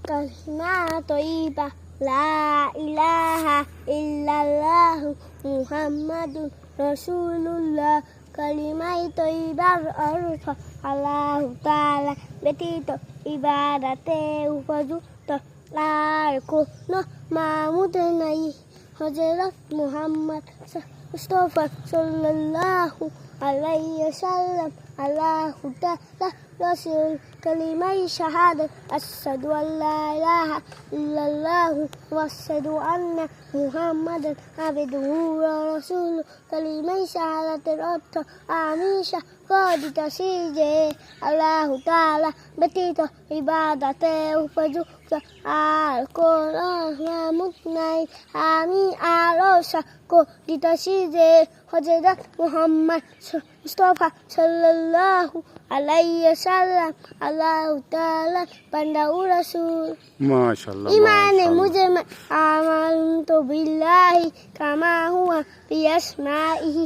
কালিমা তয়্যিবা লা ইলাহা ইল্লাল্লাহ মুহাম্মাদুর রাসূলুল্লাহ। কালিমাই তয়্যিবার অর্থ আল্লাহ তাআলা ব্যতীত ইবাদতে উপযুক্ত আর কোনো মাবুদ নাই। হযরত মুহাম্মদ মুস্তাফা সাল্লাল্লাহু আলাইহি ওয়াসাল্লাম আল্লাহু তাআলা রাসূল। কালিমাই শাহাদাত আশহাদু আল্লা ইলাহা ইল্লাল্লাহ ওয়া আশহাদু আন্না মুহাম্মাদান আবদুহু ওয়া রাসূলুহু। কালিমাই শাহাদাতের অর্থ আমি সাক্ষ্য দিতেছি যে আল্লাহ তাআলা ব্যতীত ইবাদতে উপযুক্ত আর কোনো মাবুদ নাই। আমি আরো সাক্ষ্য দিতেছি যে হযরত মুহাম্মদ মুস্তাফা সাল্লাল্লাহু আলাইহি ওয়াসাল্লাম আল্লাহ তাআলা বান্দা ও রাসূল। মাশাআল্লাহ। ইমানে মুঝে আমানতু বিল্লাহি কামা হুয়া বিআসমাইহি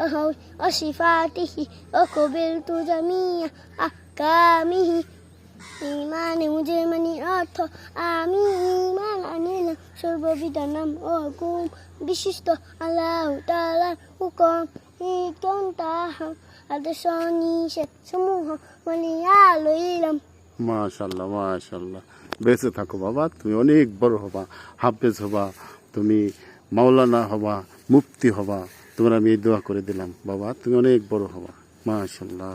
ওয়া সিফাতিহি ওয়া কবিলতু জামিআ আহকামিহি। ইমানে মুঝে মানে অর্থ আমি ঈমান আনিলাম সর্ববিধ নাম ও হুকুম বিশিষ্ট আল্লাহ তাআলার হুকুম তাহা আদেশ নিষেধ সমূহ মানিয়া লইলাম। মাশাআল্লাহ মাশাআল্লাহ। বেঁচে থাকো বাবা, তুমি অনেক বড় হবা, হাফেজ হবা, তুমি মাওলানা হবা, মুফতি হবা। তোমার আমি এই দোয়া করে দিলাম বাবা, তুমি অনেক বড় হবা। মাশাআল্লাহ।